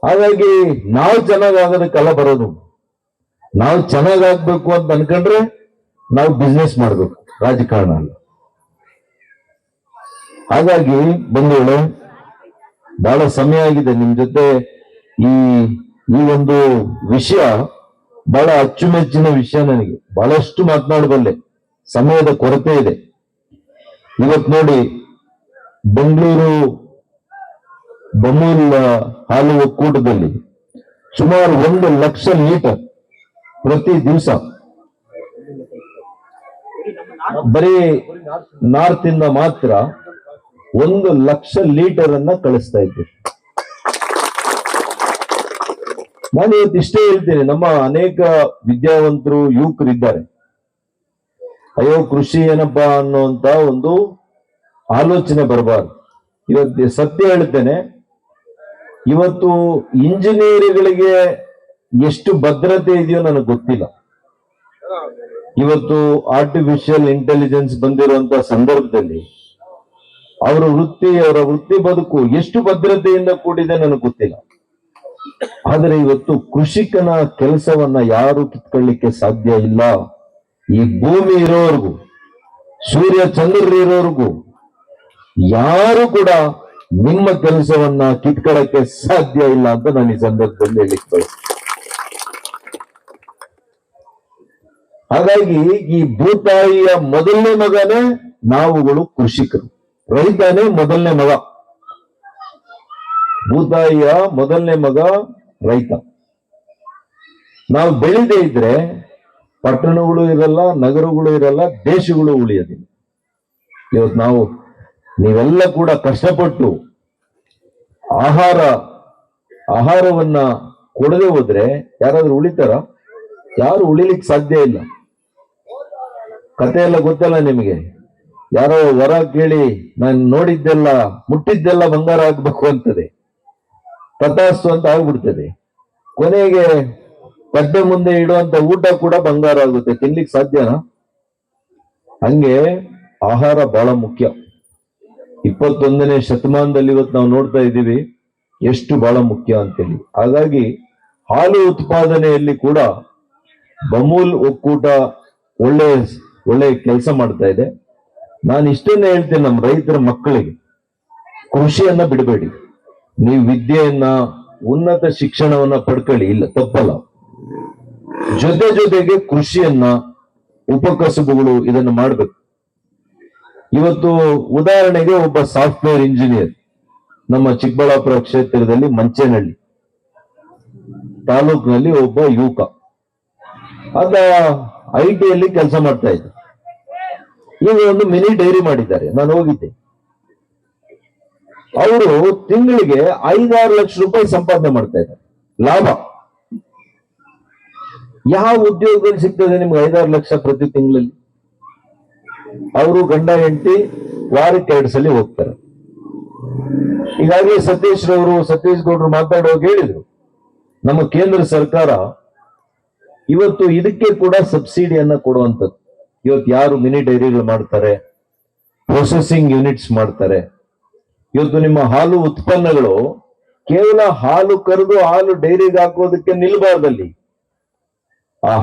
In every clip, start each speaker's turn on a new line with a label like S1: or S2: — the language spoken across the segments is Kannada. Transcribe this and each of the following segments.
S1: ಹಾಗಾಗಿ ನಾವು ಚೆನ್ನಾಗಾಗೋದಕ್ಕೆಲ್ಲ ಬರೋದು. ನಾವು ಚೆನ್ನಾಗಾಗ್ಬೇಕು ಅಂತ ಅನ್ಕೊಂಡ್ರೆ ನಾವು ಬಿಸ್ನೆಸ್ ಮಾಡ್ಬೇಕು, ರಾಜಕಾರಣ ಅಲ್ಲ. ಹಾಗಾಗಿ ಬಂಧುಗಳೇ, ಬಹಳ ಸಮಯ ಆಗಿದೆ ನಿಮ್ ಜೊತೆ ಈ ಒಂದು ವಿಷಯ ಬಹಳ ಅಚ್ಚುಮೆಚ್ಚಿನ ವಿಷಯ. ನನಗೆ ಬಹಳಷ್ಟು ಮಾತನಾಡಬಲ್ಲೆ, ಸಮಯದ ಕೊರತೆ ಇದೆ. ಇವತ್ತು ನೋಡಿ, ಬೆಂಗಳೂರು ಬಮೂಲ್ ಹಾಲು ಒಕ್ಕೂಟದಲ್ಲಿ ಸುಮಾರು 1 ಲಕ್ಷ ಲೀಟರ್ ಪ್ರತಿ ದಿವಸ ಬರೀ ನಾರ್ತ್ ಇಂದ ಮಾತ್ರ 1 ಲಕ್ಷ ಲೀಟರ್ ಅನ್ನ ಕಳಿಸ್ತಾ ಇದ್ದೀವಿ. ನಾನು ಇವತ್ತು ಇಷ್ಟೇ ಹೇಳ್ತೇನೆ, ನಮ್ಮ ಅನೇಕ ವಿದ್ಯಾವಂತರು ಯುವಕರಿದ್ದಾರೆ. ಅಯ್ಯೋ ಕೃಷಿ ಏನಪ್ಪಾ ಅನ್ನುವಂತ ಒಂದು ಆಲೋಚನೆ ಬರಬಾರ್ದು. ಇವತ್ತು ಸತ್ಯ ಹೇಳ್ತೇನೆ, ಇವತ್ತು ಇಂಜಿನಿಯರ್ಗಳಿಗೆ ಎಷ್ಟು ಭದ್ರತೆ ಇದೆಯೋ ನನಗೆ ಗೊತ್ತಿಲ್ಲ. ಇವತ್ತು ಆರ್ಟಿಫಿಷಿಯಲ್ ಇಂಟೆಲಿಜೆನ್ಸ್ ಬಂದಿರುವಂತ ಸಂದರ್ಭದಲ್ಲಿ ಅವರ ವೃತ್ತಿ ಬದುಕು ಎಷ್ಟು ಭದ್ರತೆಯಿಂದ ಕೂಡಿದೆ ನನಗೆ ಗೊತ್ತಿಲ್ಲ. ಆದರೆ ಇವತ್ತು ಕೃಷಿಕನ ಕೆಲಸವನ್ನ ಯಾರು ಕಿತ್ಕೊಳ್ಳಿಕ್ಕೆ ಸಾಧ್ಯ ಇಲ್ಲ. ಈ ಭೂಮಿ ಇರೋವರೆಗೂ, ಸೂರ್ಯ ಚಂದ್ರರು ಇರೋವರೆಗೂ ಯಾರು ಕೂಡ ನಿಮ್ಮ ಕೆಲಸವನ್ನ ಕಿತ್ಕೊಳ್ಳಕ್ಕೆ ಸಾಧ್ಯ ಇಲ್ಲ ಅಂತ ನಾನು ಈ ಸಂದರ್ಭದಲ್ಲಿ ಹೇಳಿಕ್ ಬಯಸ್ತೇನೆ. ಹಾಗಾಗಿ ಈ ಭೂತಾಯಿಯ ಮೊದಲನೇ ಮಗನೇ ನಾವುಗಳು ಕೃಷಿಕರು. ರೈತನೇ ಮೊದಲನೇ ಮಗ, ಭೂತಾಯಿಯ ಮೊದಲನೇ ಮಗ ರೈತ. ನಾವು ಬೆಳೆದೇ ಇದ್ರೆ ಪಟ್ಟಣಗಳು ಇರಲ್ಲ, ನಗರಗಳು ಇರಲ್ಲ, ದೇಶಗಳು ಉಳಿಯೋದಿಲ್ಲ. ಇವತ್ತು ನೀವೆಲ್ಲ ಕೂಡ ಕಷ್ಟಪಟ್ಟು ಆಹಾರವನ್ನ ಕೊಡದೆ ಹೋದ್ರೆ ಯಾರಾದ್ರೂ ಉಳಿತಾರ? ಯಾರು ಉಳಿಲಿಕ್ಕೆ ಸಾಧ್ಯ ಇಲ್ಲ. ಕತೆ ಎಲ್ಲ ಗೊತ್ತಲ್ಲ ನಿಮಗೆ. ಯಾರೋ ವರ ಕೇಳಿ ನಾನು ನೋಡಿದ್ದೆಲ್ಲ ಮುಟ್ಟಿದ್ದೆಲ್ಲ ಬಂಗಾರ ಆಗ್ಬೇಕು ಅಂತದೆ, ತಥಾಸ್ತು ಅಂತ ಆಗ್ಬಿಡ್ತದೆ. ಕೊನೆಗೆ ಗಡ್ಡೆ ಮುಂದೆ ಇಡುವಂತ ಊಟ ಕೂಡ ಬಂಗಾರ ಆಗುತ್ತೆ. ತಿನ್ಲಿಕ್ಕೆ ಸಾಧ್ಯನಾ? ಹಂಗೆ ಆಹಾರ ಬಹಳ ಮುಖ್ಯ. 21ನೇ ಶತಮಾನದಲ್ಲಿ ಇವತ್ತು ನಾವು ನೋಡ್ತಾ ಇದ್ದೀವಿ ಎಷ್ಟು ಬಹಳ ಮುಖ್ಯ ಅಂತೇಳಿ. ಹಾಗಾಗಿ ಹಾಲು ಉತ್ಪಾದನೆಯಲ್ಲಿ ಕೂಡ ಬಮೂಲ್ ಒಕ್ಕೂಟ ಒಳ್ಳೆ ಕೆಲಸ ಮಾಡ್ತಾ ಇದೆ. ನಾನು ಇಷ್ಟನ್ನೇ ಹೇಳ್ತೇನೆ ನಮ್ಮ ರೈತರ ಮಕ್ಕಳಿಗೆ, ಕೃಷಿಯನ್ನ ಬಿಡಬೇಡಿ. ನೀವು ವಿದ್ಯೆಯನ್ನ, ಉನ್ನತ ಶಿಕ್ಷಣವನ್ನ ಪಡ್ಕೊಳ್ಳಿ, ಇಲ್ಲ ತಪ್ಪಲ್ಲ. ಜೊತೆಗೆ ಕೃಷಿಯನ್ನ, ಉಪಕಸಬುಗಳು ಇದನ್ನು ಮಾಡ್ಬೇಕು. ಇವತ್ತು ಉದಾಹರಣೆಗೆ ಒಬ್ಬ ಸಾಫ್ಟ್ವೇರ್ ಇಂಜಿನಿಯರ್ ನಮ್ಮ ಚಿಕ್ಕಬಳ್ಳಾಪುರ ಕ್ಷೇತ್ರದಲ್ಲಿ ಮಂಚೇನಹಳ್ಳಿ ತಾಲೂಕಿನಲ್ಲಿ ಒಬ್ಬ ಯುವಕ, ಆತ IT ಕೆಲಸ ಮಾಡ್ತಾ ಇದ್ದ. ಈಗ ಒಂದು ಮಿನಿ ಡೈರಿ ಮಾಡಿದ್ದಾರೆ, ನಾನು ಹೋಗಿದ್ದೆ. ಅವರು ತಿಂಗಳಿಗೆ 5-6 ಲಕ್ಷ ರೂಪಾಯಿ ಸಂಪಾದನೆ ಮಾಡ್ತಾ ಇದ್ದಾರೆ, ಲಾಭ. ಯಾವ ಉದ್ಯೋಗದಲ್ಲಿ ಸಿಗ್ತದೆ ನಿಮ್ಗೆ 5-6 ಲಕ್ಷ ಪ್ರತಿ ತಿಂಗಳಲ್ಲಿ? ಅವರು ಗಂಡ ಹೆಂಡತಿ ವಾರಕ್ಕೆ 2 ಸಲ ಹೋಗ್ತಾರೆ. ಹೀಗಾಗಿ ಸತೀಶ್ ಗೌಡ್ರು ಮಾತಾಡುವಾಗ ಹೇಳಿದ್ರು, ನಮ್ಮ ಕೇಂದ್ರ ಸರ್ಕಾರ ಇವತ್ತು ಇದಕ್ಕೆ ಕೂಡ ಸಬ್ಸಿಡಿಯನ್ನ ಕೊಡುವಂಥದ್ದು. ಇವತ್ತು ಯಾರು ಮಿನಿ ಡೈರಿಗಳು ಮಾಡ್ತಾರೆ, ಪ್ರೊಸೆಸಿಂಗ್ ಯೂನಿಟ್ಸ್ ಮಾಡ್ತಾರೆ, ಇವತ್ತು ನಿಮ್ಮ ಹಾಲು ಉತ್ಪನ್ನಗಳು ಕೇವಲ ಹಾಲು ಕರೆದು ಹಾಲು ಡೈರಿಗೆ ಹಾಕೋದಕ್ಕೆ ನಿಲ್ಬಾರ್ದಲ್ಲಿ. ಆ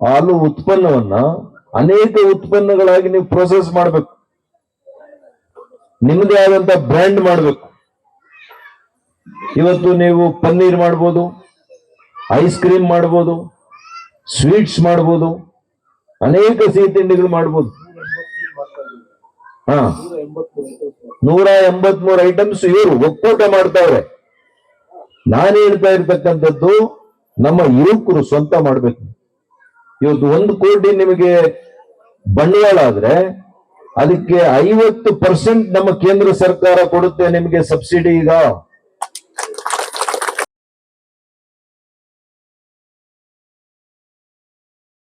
S1: ಹಾಲು ಉತ್ಪನ್ನವನ್ನ ಅನೇಕ ಉತ್ಪನ್ನಗಳಾಗಿ ನೀವು ಪ್ರೊಸೆಸ್ ಮಾಡಬೇಕು, ನಿಮ್ಮದೇ ಆದಂತ ಬ್ರ್ಯಾಂಡ್ ಮಾಡಬೇಕು. ಇವತ್ತು ನೀವು ಪನ್ನೀರ್ ಮಾಡ್ಬೋದು, ಐಸ್ ಕ್ರೀಮ್ ಮಾಡ್ಬೋದು, ಸ್ವೀಟ್ಸ್ ಮಾಡ್ಬೋದು, ಅನೇಕ ಸಿಹಿ ತಿಂಡಿಗಳು ಮಾಡ್ಬೋದು. 183 ಐಟಮ್ಸ್ ಇವರು ಒಕ್ಕೂಟ ಮಾಡ್ತಾವ್ರೆ. ನಾನು ಹೇಳ್ತಾ ಇರ್ತಕ್ಕಂಥದ್ದು ನಮ್ಮ ಯುವಕರು ಸ್ವಂತ ಮಾಡ್ಬೇಕು. ಇವತ್ತು 1 ಕೋಟಿ ನಿಮಗೆ ಬಂಡವಾಳ ಆದ್ರೆ ಅದಕ್ಕೆ 50% ನಮ್ಮ ಕೇಂದ್ರ ಸರ್ಕಾರ ಕೊಡುತ್ತೆ ನಿಮಗೆ ಸಬ್ಸಿಡಿ. ಈಗ